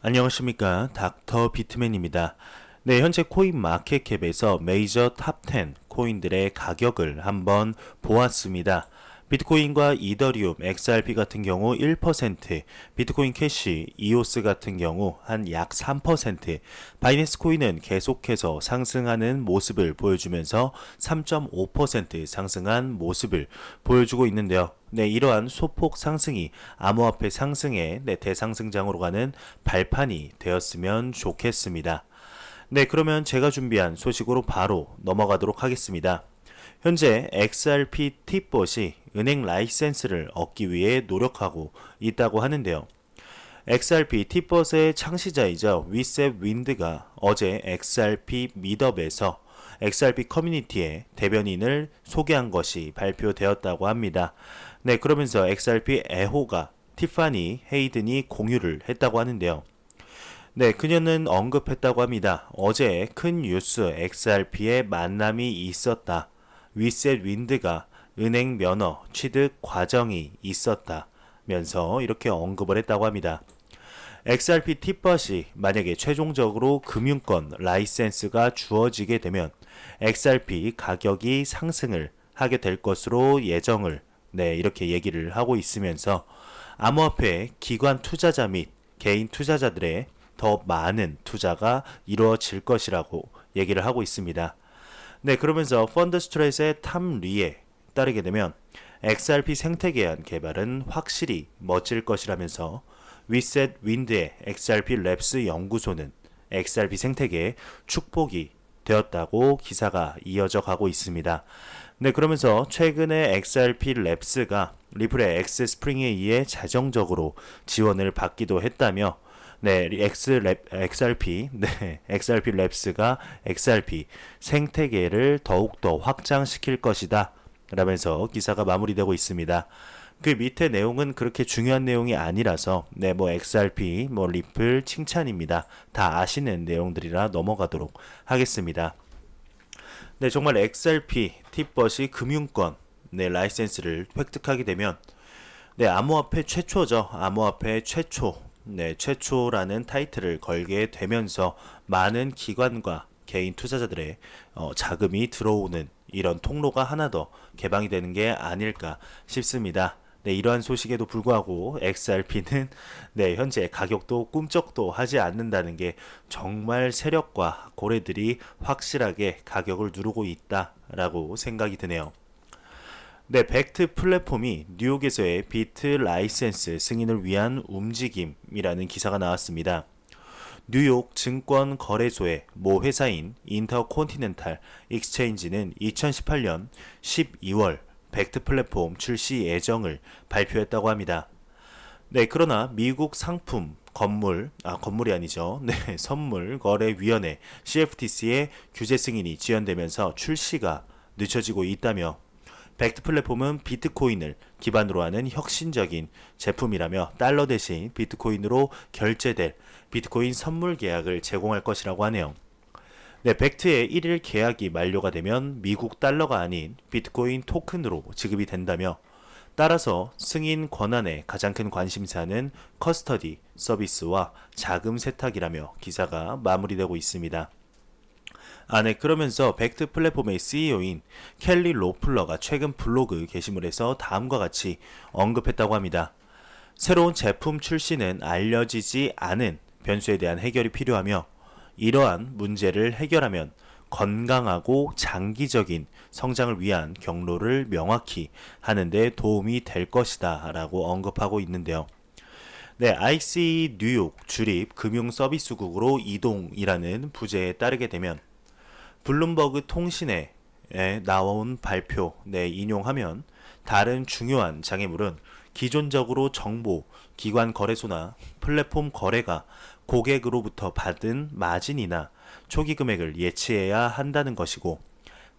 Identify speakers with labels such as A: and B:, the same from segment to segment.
A: 안녕하십니까. 닥터 비트맨입니다. 네, 현재 코인 마켓캡에서 메이저 탑 10 코인들의 가격을 한번 보았습니다. 비트코인과 이더리움, XRP 같은 경우 1%, 비트코인 캐시, 이오스 같은 경우 한 약 3%, 바이낸스 코인은 계속해서 상승하는 모습을 보여주면서 3.5% 상승한 모습을 보여주고 있는데요. 네, 이러한 소폭 상승이 암호화폐 상승의 대상승장으로 가는 발판이 되었으면 좋겠습니다. 네, 그러면 제가 준비한 소식으로 바로 넘어가도록 하겠습니다. 현재 XRP T봇이 은행 라이센스를 얻기 위해 노력하고 있다고 하는데요. XRP T봇의 창시자이자 위셉 윈드가 어제 XRP 미덥에서 XRP 커뮤니티의 대변인을 소개한 것이 발표되었다고 합니다. 네, 그러면서 XRP 애호가 티파니 헤이든이 공유를 했다고 하는데요. 네, 그녀는 언급했다고 합니다. 어제 큰 뉴스 XRP의 만남이 있었다. 위셋 윈드가 은행 면허 취득 과정이 있었다면서 이렇게 언급을 했다고 합니다. XRP 팁벗이 만약에 최종적으로 금융권 라이센스가 주어지게 되면 XRP 가격이 상승을 하게 될 것으로 예정을 이렇게 얘기를 하고 있으면서 암호화폐 기관 투자자 및 개인 투자자들의 더 많은 투자가 이루어질 것이라고 얘기를 하고 있습니다. 네, 그러면서 펀드 스트레스의 탐 리에 따르게 되면 XRP 생태계한 개발은 확실히 멋질 것이라면서 위셋 윈드의 XRP 랩스 연구소는 XRP 생태계의 축복이 되었다고 기사가 이어져 가고 있습니다. 네, 그러면서 최근에 XRP 랩스가 리플의 X 스프링에 의해 자정적으로 지원을 받기도 했다며 XRP 랩스가 XRP 생태계를 더욱더 확장시킬 것이다 라면서 기사가 마무리되고 있습니다. 그 밑에 내용은 그렇게 중요한 내용이 아니라서 XRP, 리플 칭찬입니다. 다 아시는 내용들이라 넘어가도록 하겠습니다. 네, 정말 XRP 팁벗이 금융권 라이센스를 획득하게 되면 암호화폐 최초죠. 암호화폐 최초 최초라는 타이틀을 걸게 되면서 많은 기관과 개인 투자자들의 자금이 들어오는 이런 통로가 하나 더 개방이 되는 게 아닐까 싶습니다. 네, 이러한 소식에도 불구하고 XRP는 현재 가격도 꿈쩍도 하지 않는다는 게 정말 세력과 고래들이 확실하게 가격을 누르고 있다라고 생각이 드네요. 네, 벡트 플랫폼이 뉴욕에서의 비트 라이센스 승인을 위한 움직임이라는 기사가 나왔습니다. 뉴욕 증권거래소의 모 회사인 인터콘티넨탈 익스체인지는 2018년 12월 벡트 플랫폼 출시 예정을 발표했다고 합니다. 네, 그러나 미국 건물이 아니죠. 선물거래위원회 CFTC의 규제 승인이 지연되면서 출시가 늦춰지고 있다며 벡트 플랫폼은 비트코인을 기반으로 하는 혁신적인 제품이라며 달러 대신 비트코인으로 결제될 비트코인 선물 계약을 제공할 것이라고 하네요. 네, 벡트의 1일 계약이 만료가 되면 미국 달러가 아닌 비트코인 토큰으로 지급이 된다며 따라서 승인 권한의 가장 큰 관심사는 커스터디 서비스와 자금 세탁이라며 기사가 마무리되고 있습니다. 그러면서 벡트 플랫폼의 CEO인 켈리 로플러가 최근 블로그 게시물에서 다음과 같이 언급했다고 합니다. 새로운 제품 출시는 알려지지 않은 변수에 대한 해결이 필요하며 이러한 문제를 해결하면 건강하고 장기적인 성장을 위한 경로를 명확히 하는 데 도움이 될 것이다 라고 언급하고 있는데요. 네, IC 뉴욕 주립 금융서비스국으로 이동이라는 부제에 따르게 되면 블룸버그 통신에 나온 발표 인용하면 다른 중요한 장애물은 기존적으로 정보, 기관 거래소나 플랫폼 거래가 고객으로부터 받은 마진이나 초기 금액을 예치해야 한다는 것이고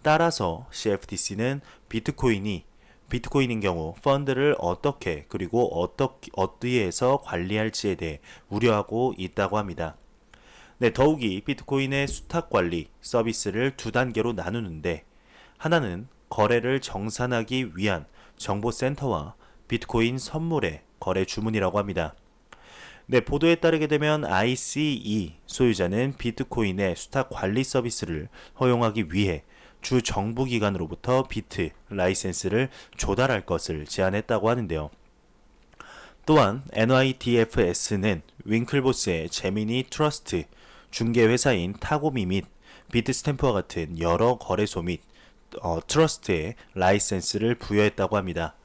A: 따라서 CFTC는 비트코인인 경우 펀드를 어떻게 그리고 어디에서 관리할지에 대해 우려하고 있다고 합니다. 네, 더욱이 비트코인의 수탁 관리 서비스를 두 단계로 나누는데 하나는 거래를 정산하기 위한 정보센터와 비트코인 선물의 거래 주문이라고 합니다. 네, 보도에 따르게 되면 ICE 소유자는 비트코인의 수탁 관리 서비스를 허용하기 위해 주 정부기관으로부터 비트 라이센스를 조달할 것을 제안했다고 하는데요. 또한 NYDFS는 윙클보스의 제미니 트러스트, 중개회사인 타고미 및 비트스탬프와 같은 여러 거래소 및 트러스트에 라이센스를 부여했다고 합니다.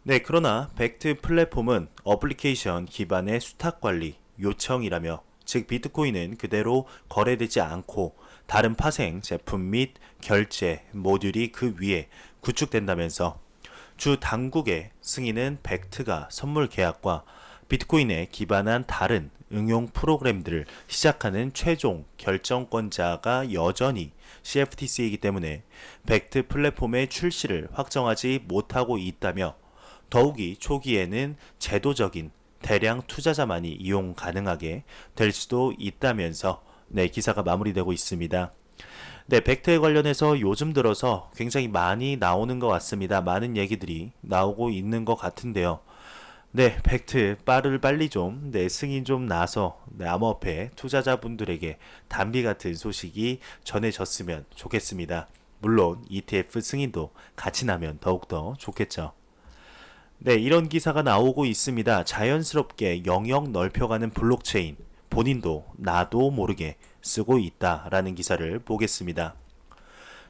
A: 네, 그러나 벡트 플랫폼은 어플리케이션 기반의 수탁 관리 요청이라며, 즉 비트코인은 그대로 거래되지 않고 다른 파생 제품 및 결제 모듈이 그 위에 구축된다면서, 주 당국의 승인은 벡트가 선물 계약과 비트코인에 기반한 다른 응용 프로그램들을 시작하는 최종 결정권자가 여전히 CFTC이기 때문에 벡트 플랫폼의 출시를 확정하지 못하고 있다며, 더욱이 초기에는 제도적인 대량 투자자만이 이용 가능하게 될 수도 있다면서, 네, 기사가 마무리되고 있습니다. 네, 벡트에 관련해서 요즘 들어서 굉장히 많이 나오는 것 같습니다. 많은 얘기들이 나오고 있는 것 같은데요. 네, 벡트 빨리 좀, 네, 승인 좀 나서, 네, 암호화폐 투자자분들에게 단비 같은 소식이 전해졌으면 좋겠습니다. 물론 ETF 승인도 같이 나면 더욱더 좋겠죠. 네, 이런 기사가 나오고 있습니다. 자연스럽게 영역 넓혀가는 블록체인, 본인도 나도 모르게 쓰고 있다라는 기사를 보겠습니다.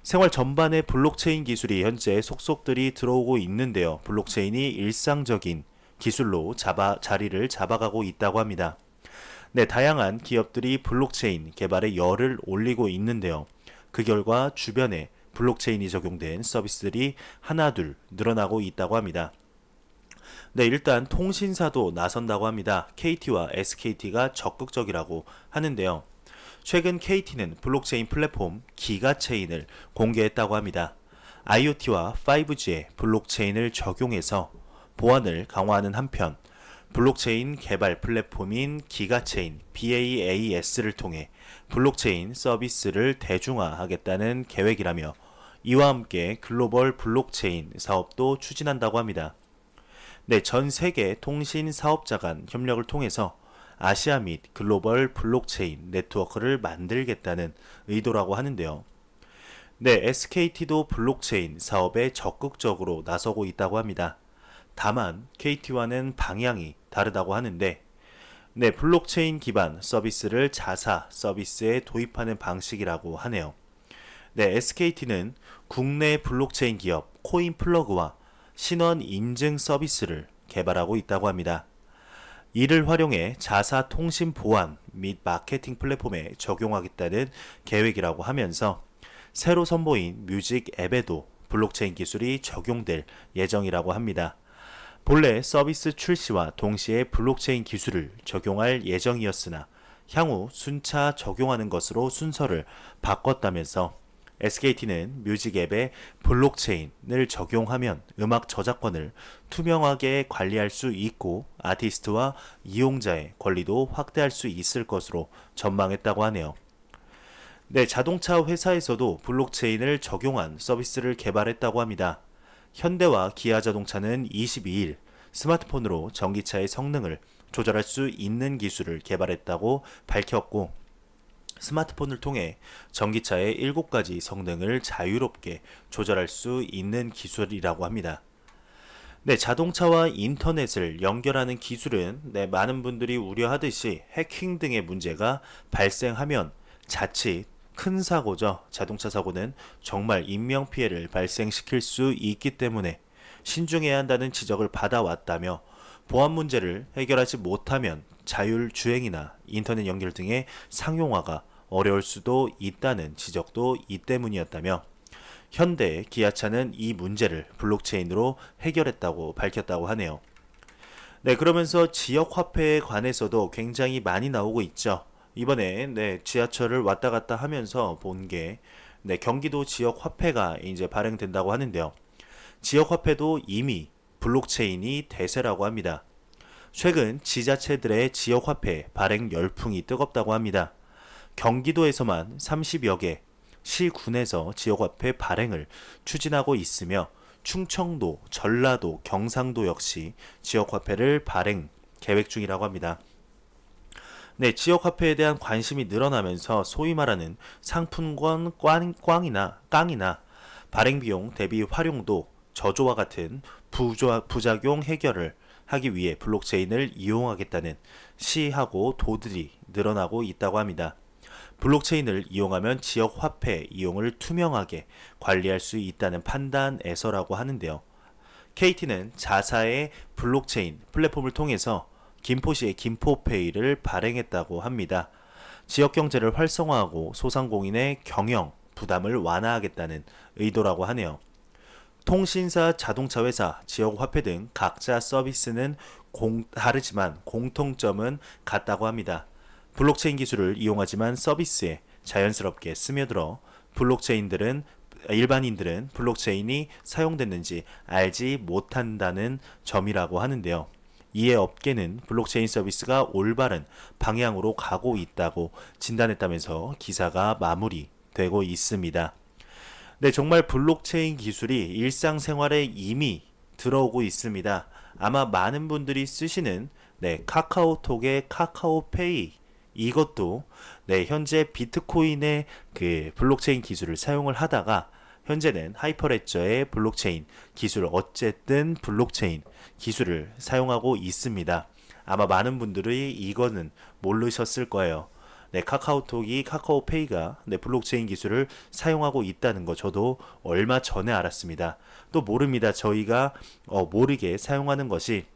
A: 생활 전반에 블록체인 기술이 현재 속속들이 들어오고 있는데요. 블록체인이 일상적인 기술로 자리를 잡아가고 있다고 합니다. 네, 다양한 기업들이 블록체인 개발에 열을 올리고 있는데요. 그 결과 주변에 블록체인이 적용된 서비스들이 하나둘 늘어나고 있다고 합니다. 네, 일단 통신사도 나선다고 합니다. KT와 SKT가 적극적이라고 하는데요. 최근 KT는 블록체인 플랫폼 기가체인을 공개했다고 합니다. IoT와 5G의 블록체인을 적용해서 보안을 강화하는 한편, 블록체인 개발 플랫폼인 기가체인 BAAS를 통해 블록체인 서비스를 대중화하겠다는 계획이라며, 이와 함께 글로벌 블록체인 사업도 추진한다고 합니다. 네, 전 세계 통신 사업자 간 협력을 통해서 아시아 및 글로벌 블록체인 네트워크를 만들겠다는 의도라고 하는데요. 네, SKT도 블록체인 사업에 적극적으로 나서고 있다고 합니다. 다만 KT와는 방향이 다르다고 하는데, 네, 블록체인 기반 서비스를 자사 서비스에 도입하는 방식이라고 하네요. 네, SKT는 국내 블록체인 기업 코인플러그와 신원 인증 서비스를 개발하고 있다고 합니다. 이를 활용해 자사 통신 보안 및 마케팅 플랫폼에 적용하겠다는 계획이라고 하면서, 새로 선보인 뮤직 앱에도 블록체인 기술이 적용될 예정이라고 합니다. 본래 서비스 출시와 동시에 블록체인 기술을 적용할 예정이었으나 향후 순차 적용하는 것으로 순서를 바꿨다면서, SKT는 뮤직 앱에 블록체인을 적용하면 음악 저작권을 투명하게 관리할 수 있고 아티스트와 이용자의 권리도 확대할 수 있을 것으로 전망했다고 하네요. 네, 자동차 회사에서도 블록체인을 적용한 서비스를 개발했다고 합니다. 현대와 기아 자동차는 22일 스마트폰으로 전기차의 성능을 조절할 수 있는 기술을 개발했다고 밝혔고, 스마트폰을 통해 전기차의 7가지 성능을 자유롭게 조절할 수 있는 기술이라고 합니다. 네, 자동차와 인터넷을 연결하는 기술은, 네, 많은 분들이 우려하듯이 해킹 등의 문제가 발생하면 자칫 큰 사고죠. 자동차 사고는 정말 인명피해를 발생시킬 수 있기 때문에 신중해야 한다는 지적을 받아왔다며, 보안 문제를 해결하지 못하면 자율주행이나 인터넷 연결 등의 상용화가 어려울 수도 있다는 지적도 이 때문이었다며, 현대 기아차는 이 문제를 블록체인으로 해결했다고 밝혔다고 하네요. 네, 그러면서 지역 화폐에 관해서도 굉장히 많이 나오고 있죠. 이번에, 네, 지하철을 왔다 갔다 하면서 본 게, 네, 경기도 지역 화폐가 이제 발행된다고 하는데요. 지역 화폐도 이미 블록체인이 대세라고 합니다. 최근 지자체들의 지역 화폐 발행 열풍이 뜨겁다고 합니다. 경기도에서만 30여 개 시군에서 지역화폐 발행을 추진하고 있으며, 충청도, 전라도, 경상도 역시 지역화폐를 발행 계획 중이라고 합니다. 네, 지역 화폐에 대한 관심이 늘어나면서 소위 말하는 상품권 깡이나 발행 비용 대비 활용도 저조와 같은 부작용 해결을 하기 위해 블록체인을 이용하겠다는 시하고 도들이 늘어나고 있다고 합니다. 블록체인을 이용하면 지역 화폐 이용을 투명하게 관리할 수 있다는 판단에서라고 하는데요. KT는 자사의 블록체인 플랫폼을 통해서 김포시의 김포페이를 발행했다고 합니다. 지역 경제를 활성화하고 소상공인의 경영 부담을 완화하겠다는 의도라고 하네요. 통신사, 자동차 회사, 지역 화폐 등 각자 서비스는 다르지만 공통점은 같다고 합니다. 블록체인 기술을 이용하지만 서비스에 자연스럽게 스며들어 일반인들은 블록체인이 사용됐는지 알지 못한다는 점이라고 하는데요. 이에 업계는 블록체인 서비스가 올바른 방향으로 가고 있다고 진단했다면서 기사가 마무리되고 있습니다. 네, 정말 블록체인 기술이 일상생활에 이미 들어오고 있습니다. 아마 많은 분들이 쓰시는 카카오톡의 카카오페이 이것도 현재 비트코인의 그 블록체인 기술을 사용을 하다가 현재는 하이퍼레저의 블록체인 기술 어쨌든 블록체인 기술을 사용하고 있습니다. 아마 많은 분들이 이거는 모르셨을 거예요. 카카오톡이 카카오페이가 블록체인 기술을 사용하고 있다는 거 저도 얼마 전에 알았습니다. 또 모릅니다. 저희가 모르게 사용하는 것이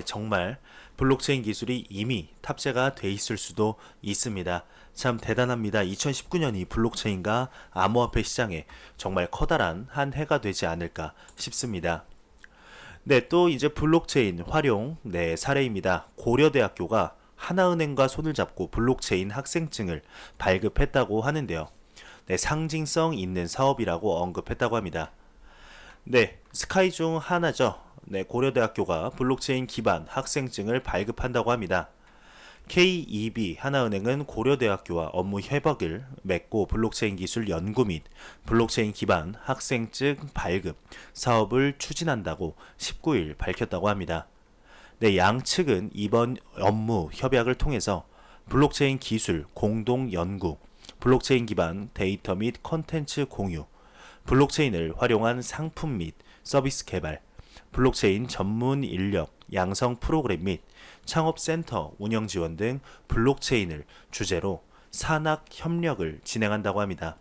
A: 정말 블록체인 기술이 이미 탑재가 돼 있을 수도 있습니다. 참 대단합니다. 2019년이 블록체인과 암호화폐 시장에 정말 커다란 한 해가 되지 않을까 싶습니다. 또 이제 블록체인 활용 사례입니다. 고려대학교가 하나은행과 손을 잡고 블록체인 학생증을 발급했다고 하는데요. 상징성 있는 사업이라고 언급했다고 합니다. 스카이 중 하나죠. 고려대학교가 블록체인 기반 학생증을 발급한다고 합니다. KEB 하나은행은 고려대학교와 업무 협약을 맺고 블록체인 기술 연구 및 블록체인 기반 학생증 발급 사업을 추진한다고 19일 밝혔다고 합니다. 양측은 이번 업무 협약을 통해서 블록체인 기술 공동 연구, 블록체인 기반 데이터 및 콘텐츠 공유, 블록체인을 활용한 상품 및 서비스 개발, 블록체인 전문 인력 양성 프로그램 및 창업센터 운영 지원 등 블록체인을 주제로 산학 협력을 진행한다고 합니다.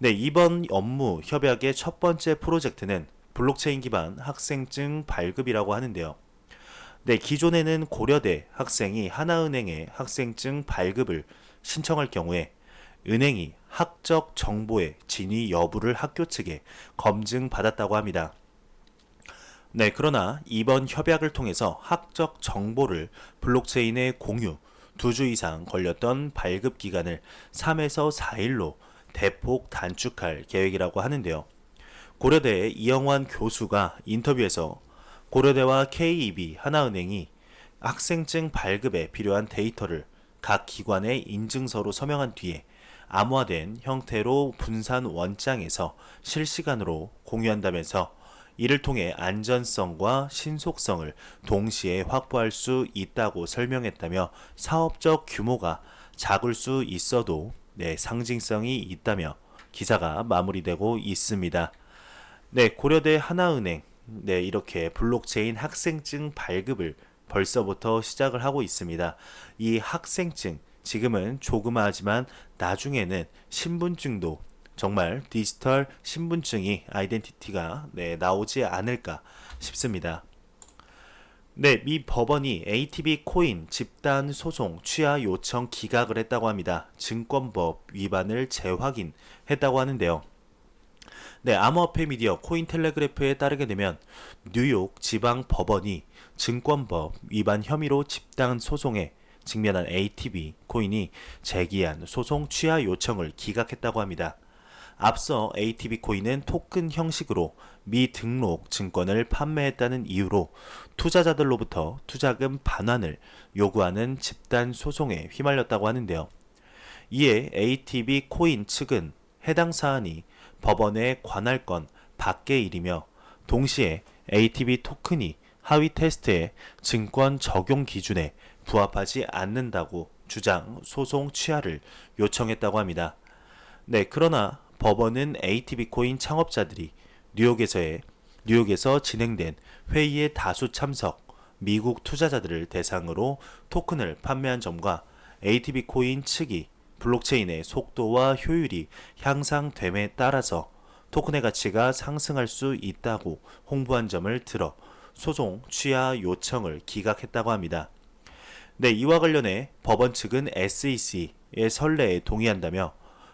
A: 이번 업무 협약의 첫 번째 프로젝트는 블록체인 기반 학생증 발급이라고 하는데요. 기존에는 고려대 학생이 하나은행에 학생증 발급을 신청할 경우에 은행이 학적 정보의 진위 여부를 학교 측에 검증받았다고 합니다. 그러나 이번 협약을 통해서 학적 정보를 블록체인에 공유 2주 이상 걸렸던 발급 기간을 3에서 4일로 대폭 단축할 계획이라고 하는데요. 고려대의 이영환 교수가 인터뷰에서 고려대와 KEB 하나은행이 학생증 발급에 필요한 데이터를 각 기관의 인증서로 서명한 뒤에 암호화된 형태로 분산 원장에서 실시간으로 공유한다면서 이를 통해 안전성과 신속성을 동시에 확보할 수 있다고 설명했다며 사업적 규모가 작을 수 있어도 상징성이 있다며 기사가 마무리되고 있습니다. 고려대 하나은행 이렇게 블록체인 학생증 발급을 벌써부터 시작을 하고 있습니다. 이 학생증 지금은 조그마하지만 나중에는 신분증도 정말 디지털 신분증이 아이덴티티가 나오지 않을까 싶습니다. 미 법원이 ATB 코인 집단 소송 취하 요청 기각을 했다고 합니다. 증권법 위반을 재확인했다고 하는데요. 암호화폐 미디어 코인텔레그래프에 따르게 되면 뉴욕 지방 법원이 증권법 위반 혐의로 집단 소송에 직면한 ATB 코인이 제기한 소송 취하 요청을 기각했다고 합니다. 앞서 ATB 코인은 토큰 형식으로 미등록 증권을 판매했다는 이유로 투자자들로부터 투자금 반환을 요구하는 집단 소송에 휘말렸다고 하는데요. 이에 ATB 코인 측은 해당 사안이 법원의 관할권 밖의 일이며 동시에 ATB 토큰이 하위 테스트의 증권 적용 기준에 부합하지 않는다고 주장 소송 취하를 요청했다고 합니다. 네, 그러나 법원은 ATB 코인 창업자들이 뉴욕에서 진행된 회의에 다수 참석, 미국 투자자들을 대상으로 토큰을 판매한 점과 ATB 코인 측이 블록체인의 속도와 효율이 향상됨에 따라서 토큰의 가치가 상승할 수 있다고 홍보한 점을 들어 소송 취하 요청을 기각했다고 합니다. 네, 이와 관련해 법원 측은 SEC의 선례에 동의한다며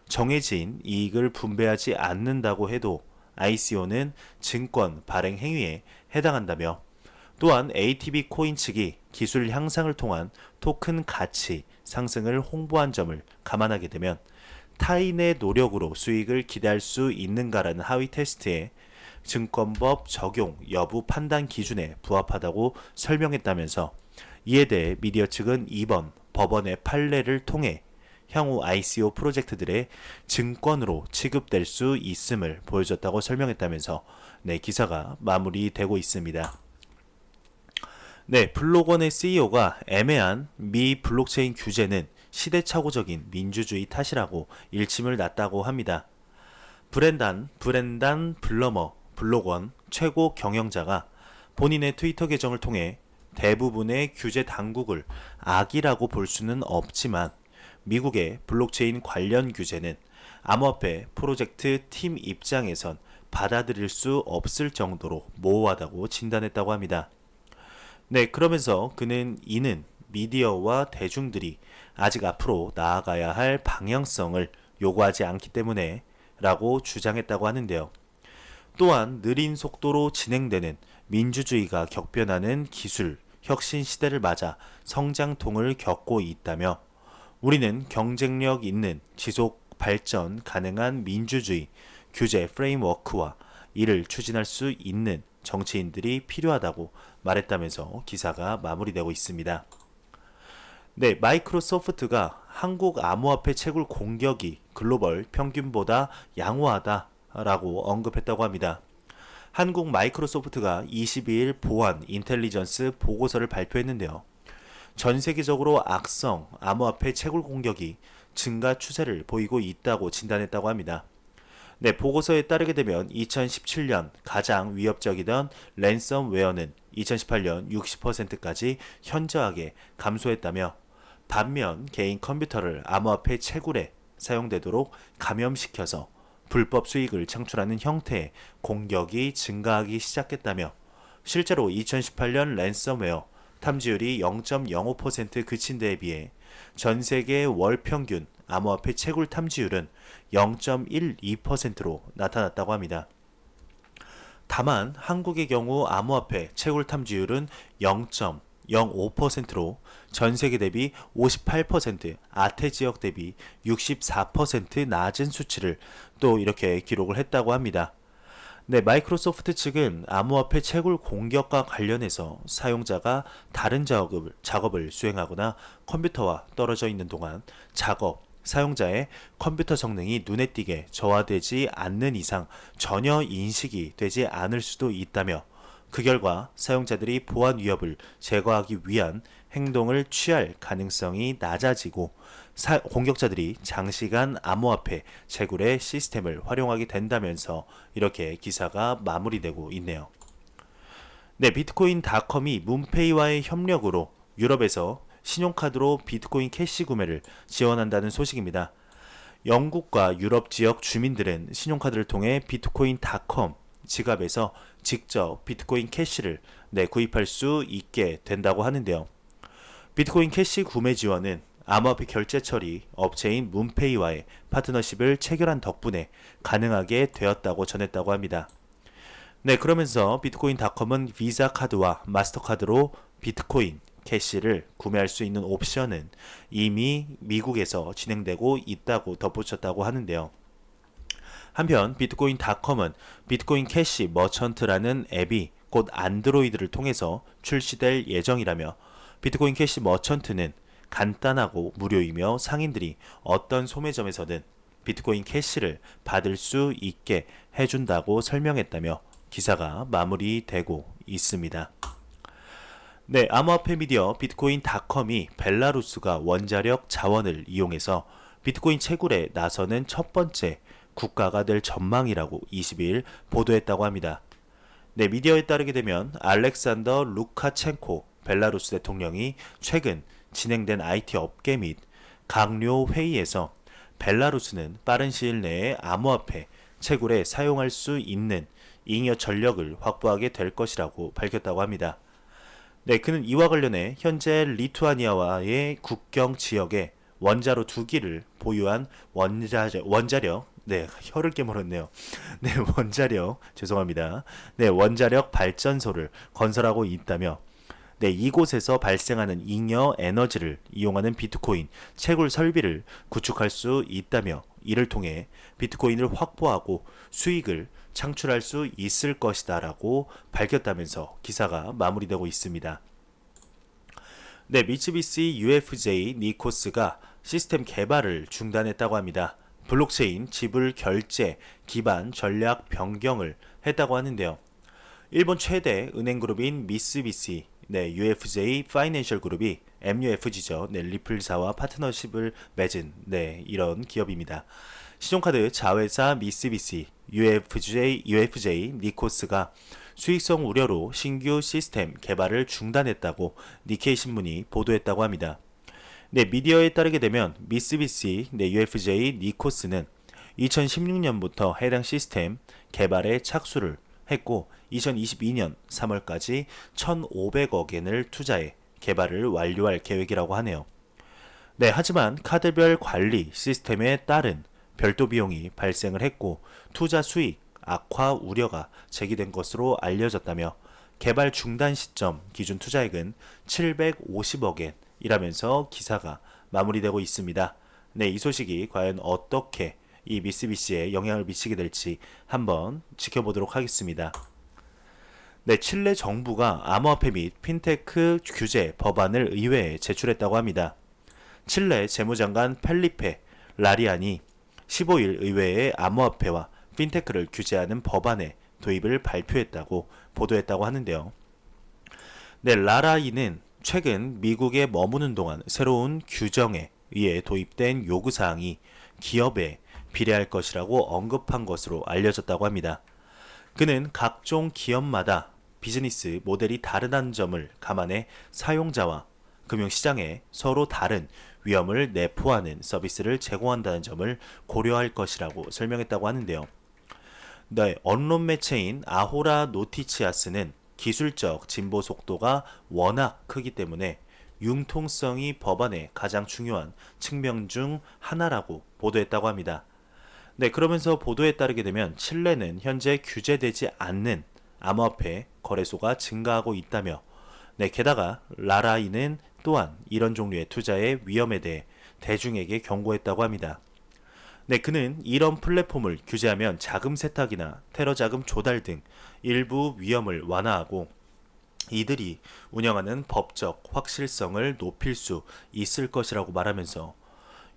A: 정해진 이익을 분배하지 않는다고 해도 ICO는 증권 발행 행위에 해당한다며 또한 ATB 코인 측이 기술 향상을 통한 토큰 가치 상승을 홍보한 점을 감안하게 되면 타인의 노력으로 수익을 기대할 수 있는가라는 하위 테스트에 증권법 적용 여부 판단 기준에 부합하다고 설명했다면서 이에 대해 미디어 측은 이번 법원의 판례를 통해 향후 ICO 프로젝트들의 증권으로 취급될 수 있음을 보여줬다고 설명했다면서 네, 기사가 마무리되고 있습니다. 네, 블록원의 CEO가 애매한 미 블록체인 규제는 시대착오적인 민주주의 탓이라고 일침을 놨다고 합니다. 브렌단 블러머 블록원 최고 경영자가 본인의 트위터 계정을 통해 대부분의 규제 당국을 악이라고 볼 수는 없지만 미국의 블록체인 관련 규제는 암호화폐 프로젝트 팀 입장에선 받아들일 수 없을 정도로 모호하다고 진단했다고 합니다. 네, 그러면서 이는 미디어와 대중들이 아직 앞으로 나아가야 할 방향성을 요구하지 않기 때문에 라고 주장했다고 하는데요. 또한 느린 속도로 진행되는 민주주의가 격변하는 기술, 혁신 시대를 맞아 성장통을 겪고 있다며 우리는 경쟁력 있는 지속 발전 가능한 민주주의 규제 프레임워크와 이를 추진할 수 있는 정치인들이 필요하다고 말했다면서 기사가 마무리되고 있습니다. 네, 마이크로소프트가 한국 암호화폐 채굴 공격이 글로벌 평균보다 양호하다라고 언급했다고 합니다. 한국 마이크로소프트가 22일 보안 인텔리전스 보고서를 발표했는데요. 전 세계적으로 악성 암호화폐 채굴 공격이 증가 추세를 보이고 있다고 진단했다고 합니다. 네, 보고서에 따르게 되면 2017년 가장 위협적이던 랜섬웨어는 2018년 60%까지 현저하게 감소했다며 반면 개인 컴퓨터를 암호화폐 채굴에 사용되도록 감염시켜서 불법 수익을 창출하는 형태의 공격이 증가하기 시작했다며 실제로 2018년 랜섬웨어 탐지율이 0.05% 그친 데에 비해 전 세계 월 평균 암호화폐 채굴 탐지율은 0.12%로 나타났다고 합니다. 다만 한국의 경우 암호화폐 채굴 탐지율은 0.05%로 전 세계 대비 58%, 아태 지역 대비 64% 낮은 수치를 또 이렇게 기록을 했다고 합니다. 네, 마이크로소프트 측은 암호화폐 채굴 공격과 관련해서 사용자가 다른 작업을 수행하거나 컴퓨터와 떨어져 있는 동안 사용자의 컴퓨터 성능이 눈에 띄게 저하되지 않는 이상 전혀 인식이 되지 않을 수도 있다며 그 결과 사용자들이 보안 위협을 제거하기 위한 행동을 취할 가능성이 낮아지고 공격자들이 장시간 암호화폐 채굴의 시스템을 활용하게 된다면서 이렇게 기사가 마무리되고 있네요. 네, 비트코인닷컴이 문페이와의 협력으로 유럽에서 신용카드로 비트코인 캐시 구매를 지원한다는 소식입니다. 영국과 유럽 지역 주민들은 신용카드를 통해 비트코인닷컴 지갑에서 직접 비트코인 캐시를 구입할 수 있게 된다고 하는데요. 비트코인 캐시 구매 지원은 암호화폐 결제 처리 업체인 문페이와의 파트너십을 체결한 덕분에 가능하게 되었다고 전했다고 합니다. 네, 그러면서 비트코인닷컴은 비자 카드와 마스터카드로 비트코인 캐시를 구매할 수 있는 옵션은 이미 미국에서 진행되고 있다고 덧붙였다고 하는데요. 한편 비트코인닷컴은 비트코인 캐시 머천트라는 앱이 곧 안드로이드를 통해서 출시될 예정이라며 비트코인 캐시 머천트는 간단하고 무료이며 상인들이 어떤 소매점에서든 비트코인 캐시를 받을 수 있게 해준다고 설명했다며 기사가 마무리되고 있습니다. 네, 암호화폐 미디어 비트코인닷컴이 벨라루스가 원자력 자원을 이용해서 비트코인 채굴에 나서는 첫 번째 국가가 될 전망이라고 22일 보도했다고 합니다. 네, 미디어에 따르게 되면 알렉산더 루카첸코 벨라루스 대통령이 최근 진행된 IT 업계 및 강요 회의에서 벨라루스는 빠른 시일 내에 암호화폐 채굴에 사용할 수 있는 잉여 전력을 확보하게 될 것이라고 밝혔다고 합니다. 네, 그는 이와 관련해 현재 리투아니아와의 국경 지역에 원자로 2기를 보유한 원자력, 네, 혀를 깨물었네요. 네, 원자력, 죄송합니다. 네, 원자력 발전소를 건설하고 있다며, 네, 이곳에서 발생하는 잉여 에너지를 이용하는 비트코인 채굴 설비를 구축할 수 있다며, 이를 통해 비트코인을 확보하고 수익을 창출할 수 있을 것이다라고 밝혔다면서 기사가 마무리되고 있습니다. 네, 미츠비시 UFJ 니코스가 시스템 개발을 중단했다고 합니다. 블록체인 지불 결제 기반 전략 변경을 했다고 하는데요. 일본 최대 은행 그룹인 미쓰비시 UFJ 파이낸셜 그룹이 MUFG죠. 리플사와 파트너십을 맺은 이런 기업입니다. 신용카드 자회사 미쓰비시 UFJ 니코스가 수익성 우려로 신규 시스템 개발을 중단했다고 니케이 신문이 보도했다고 합니다. 네, 미디어에 따르게 되면 미쓰비시 UFJ 니코스는 2016년부터 해당 시스템 개발에 착수를 했고 2022년 3월까지 1,500억 엔을 투자해 개발을 완료할 계획이라고 하네요. 네, 하지만 카드별 관리 시스템에 따른 별도 비용이 발생을 했고 투자 수익 악화 우려가 제기된 것으로 알려졌다며 개발 중단 시점 기준 투자액은 750억 엔이라면서 기사가 마무리되고 있습니다. 네, 이 소식이 과연 어떻게 이 미쓰비시에 영향을 미치게 될지 한번 지켜보도록 하겠습니다. 네, 칠레 정부가 암호화폐 및 핀테크 규제 법안을 의회에 제출했다고 합니다. 칠레 재무장관 펠리페 라리안이 15일 의회에 암호화폐와 핀테크를 규제하는 법안의 도입을 발표했다고 보도했다고 하는데요. 네, 라라이는 최근 미국에 머무는 동안 새로운 규정에 의해 도입된 요구사항이 기업에 비례할 것이라고 언급한 것으로 알려졌다고 합니다. 그는 각종 기업마다 비즈니스 모델이 다르다는 점을 감안해 사용자와 금융시장에 서로 다른 위험을 내포하는 서비스를 제공한다는 점을 고려할 것이라고 설명했다고 하는데요. 네, 언론 매체인 아호라 노티치아스는 기술적 진보 속도가 워낙 크기 때문에 융통성이 법안의 가장 중요한 측면 중 하나라고 보도했다고 합니다. 네, 그러면서 보도에 따르게 되면 칠레는 현재 규제되지 않는 암호화폐 거래소가 증가하고 있다며 네, 게다가 라라이는 또한 이런 종류의 투자의 위험에 대해 대중에게 경고했다고 합니다. 네, 그는 이런 플랫폼을 규제하면 자금 세탁이나 테러 자금 조달 등 일부 위험을 완화하고 이들이 운영하는 법적 확실성을 높일 수 있을 것이라고 말하면서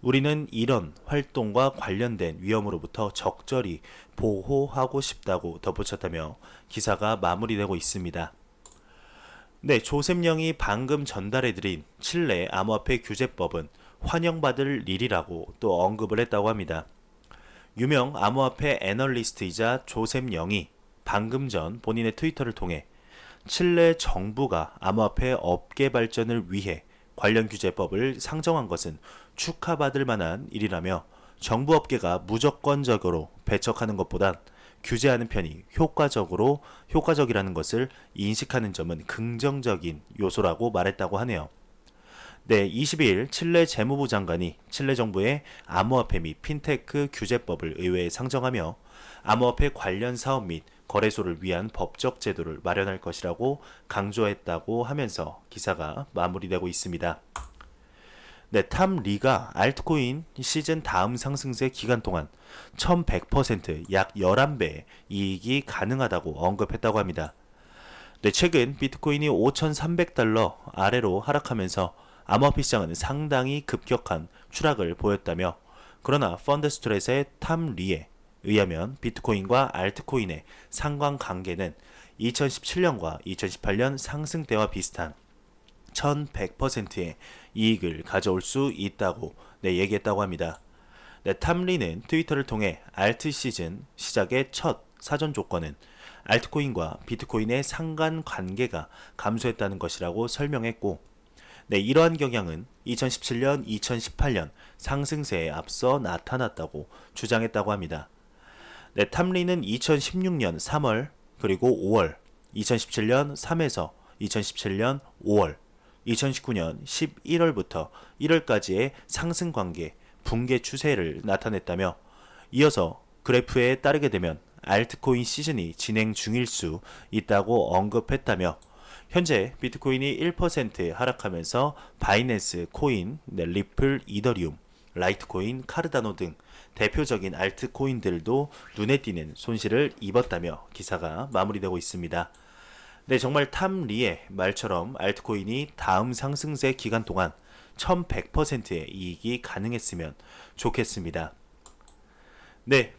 A: 우리는 이런 활동과 관련된 위험으로부터 적절히 보호하고 싶다고 덧붙였다며 기사가 마무리되고 있습니다. 네, 조셉령이 방금 전달해드린 칠레 암호화폐 규제법은 환영받을 일이라고 또 언급을 했다고 합니다. 유명 암호화폐 애널리스트이자 조셉령이 방금 전 본인의 트위터를 통해 칠레 정부가 암호화폐 업계 발전을 위해 관련 규제법을 상정한 것은 축하받을 만한 일이라며 정부 업계가 무조건적으로 배척하는 것보단 규제하는 편이 효과적이라는 것을 인식하는 점은 긍정적인 요소라고 말했다고 하네요. 네, 22일 칠레 재무부 장관이 칠레 정부의 암호화폐 및 핀테크 규제법을 의회에 상정하며 암호화폐 관련 사업 및 거래소를 위한 법적 제도를 마련할 것이라고 강조했다고 하면서 기사가 마무리되고 있습니다. 네, 탐 리가 알트코인 시즌 다음 상승세 기간 동안 1100% 약 11배의 이익이 가능하다고 언급했다고 합니다. 네, 최근 비트코인이 5,300달러 아래로 하락하면서 암호화폐 시장은 상당히 급격한 추락을 보였다며 그러나 펀드스트렛의 탐 리에 의하면 비트코인과 알트코인의 상관관계는 2017년과 2018년 상승 때와 비슷한 1100%의 이익을 가져올 수 있다고 얘기했다고 합니다. 탐리는 트위터를 통해 알트 시즌 시작의 첫 사전 조건은 알트코인과 비트코인의 상관관계가 감소했다는 것이라고 설명했고, 이러한 경향은 2017년, 2018년 상승세에 앞서 나타났다고 주장했다고 합니다. 탐리는 2016년 3월 그리고 5월, 2017년 3에서 2017년 5월, 2019년 11월부터 1월까지의 상승 관계, 붕괴 추세를 나타냈다며, 이어서 그래프에 따르게 되면 알트코인 시즌이 진행 중일 수 있다고 언급했다며, 현재 비트코인이 1% 하락하면서 바이낸스 코인, 리플, 이더리움, 라이트코인, 카르다노 등 대표적인 알트코인들도 눈에 띄는 손실을 입었다며 기사가 마무리되고 있습니다. 정말 탐리의 말처럼 알트코인이 다음 상승세 기간 동안 1100%의 이익이 가능했으면 좋겠습니다.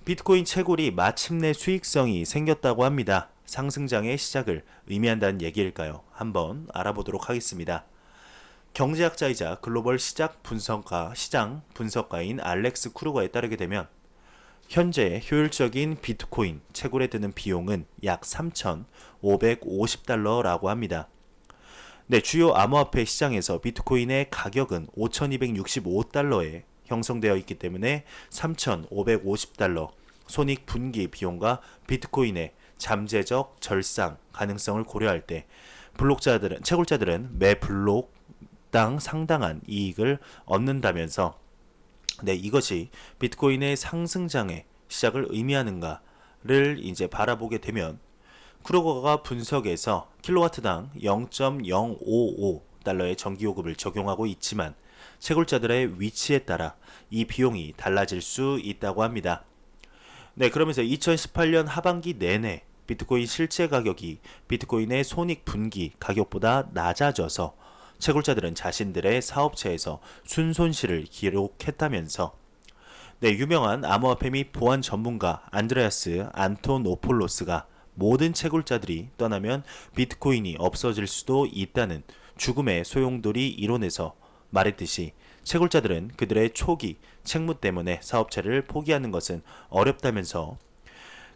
A: 비트코인 채굴이 마침내 수익성이 생겼다고 합니다. 상승장의 시작을 의미한다는 얘기일까요? 한번 알아보도록 하겠습니다. 경제학자이자 글로벌 시장 분석가인 알렉스 크루거에 따르게 되면 현재 효율적인 비트코인 채굴에 드는 비용은 약 3,550달러라고 합니다. 주요 암호화폐 시장에서 비트코인의 가격은 5,265달러에 형성되어 있기 때문에 3,550달러 손익 분기 비용과 비트코인의 잠재적 절상 가능성을 고려할 때 채굴자들은 매 블록당 상당한 이익을 얻는다면서 이것이 비트코인의 상승장의 시작을 의미하는가를 이제 바라보게 되면, 크루거가 분석에서 킬로와트당 0.055달러의 전기요금을 적용하고 있지만 채굴자들의 위치에 따라 이 비용이 달라질 수 있다고 합니다. 그러면서 2018년 하반기 내내 비트코인 실제 가격이 비트코인의 손익 분기 가격보다 낮아져서 채굴자들은 자신들의 사업체에서 순손실을 기록했다면서, 유명한 암호화폐 및 보안 전문가 안드레아스 안토노폴로스가 모든 채굴자들이 떠나면 비트코인이 없어질 수도 있다는 죽음의 소용돌이 이론에서 말했듯이, 채굴자들은 그들의 초기 책무 때문에 사업체를 포기하는 것은 어렵다면서,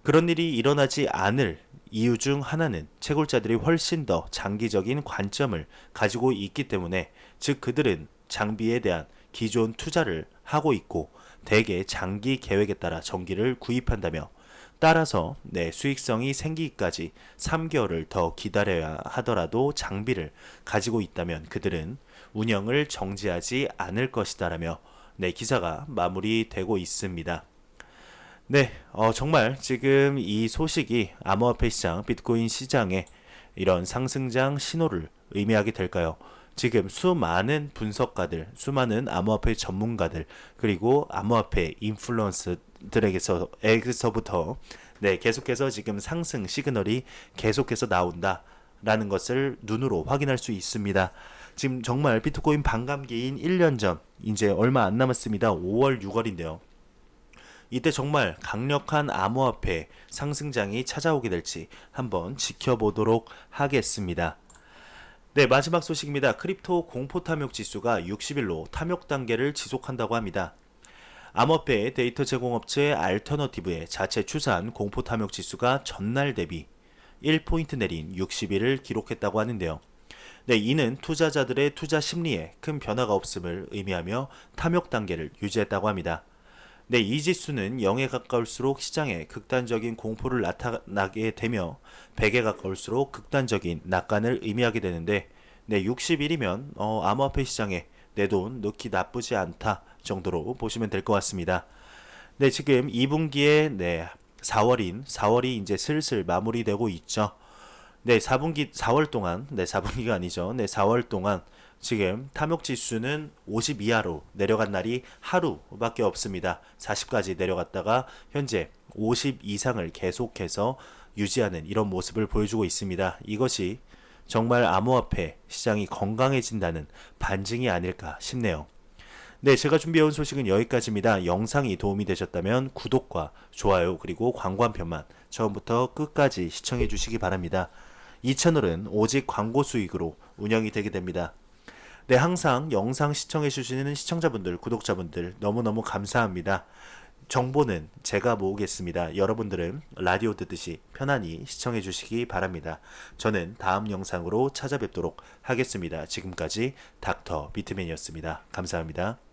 A: 그런 일이 일어나지 않을 이유 중 하나는 채굴자들이 훨씬 더 장기적인 관점을 가지고 있기 때문에, 즉 그들은 장비에 대한 기존 투자를 하고 있고 대개 장기 계획에 따라 전기를 구입한다며, 따라서 수익성이 생기기까지 3개월을 더 기다려야 하더라도 장비를 가지고 있다면 그들은 운영을 정지하지 않을 것이다라며 기사가 마무리되고 있습니다. 정말 지금 이 소식이 암호화폐 시장, 비트코인 시장에 이런 상승장 신호를 의미하게 될까요? 지금 수많은 분석가들, 수많은 암호화폐 전문가들, 그리고 암호화폐 인플루언서들에게서부터 계속해서 지금 상승 시그널이 계속해서 나온다라는 것을 눈으로 확인할 수 있습니다. 지금 정말 비트코인 반감기인 1년 전, 이제 얼마 안 남았습니다. 5월, 6월인데요. 이때 정말 강력한 암호화폐 상승장이 찾아오게 될지 한번 지켜보도록 하겠습니다. 마지막 소식입니다. 크립토 공포 탐욕 지수가 60일로 탐욕 단계를 지속한다고 합니다. 암호화폐 데이터 제공업체 알터너티브의 자체 추산 공포 탐욕 지수가 전날 대비 1포인트 내린 60일을 기록했다고 하는데요. 이는 투자자들의 투자 심리에 큰 변화가 없음을 의미하며 탐욕 단계를 유지했다고 합니다. 이 지수는 0에 가까울수록 시장에 극단적인 공포를 나타나게 되며 100에 가까울수록 극단적인 낙관을 의미하게 되는데, 60일이면 암호화폐 시장에 내 돈 넣기 나쁘지 않다 정도로 보시면 될 것 같습니다. 지금 2분기에 4월이 이제 슬슬 마무리되고 있죠. 4월 동안, 4분기가 아니죠. 4월 동안 지금 탐욕 지수는 50 이하로 내려간 날이 하루밖에 없습니다. 40까지 내려갔다가 현재 50 이상을 계속해서 유지하는 이런 모습을 보여주고 있습니다. 이것이 정말 암호화폐 시장이 건강해진다는 반증이 아닐까 싶네요. 제가 준비해온 소식은 여기까지입니다. 영상이 도움이 되셨다면 구독과 좋아요 그리고 광고 한 편만 처음부터 끝까지 시청해 주시기 바랍니다. 이 채널은 오직 광고 수익으로 운영이 되게 됩니다. 네, 항상 영상 시청해주시는 시청자분들, 구독자분들 너무너무 감사합니다. 정보는 제가 모으겠습니다. 여러분들은 라디오 듣듯이 편안히 시청해주시기 바랍니다. 저는 다음 영상으로 찾아뵙도록 하겠습니다. 지금까지 닥터 비트맨이었습니다. 감사합니다.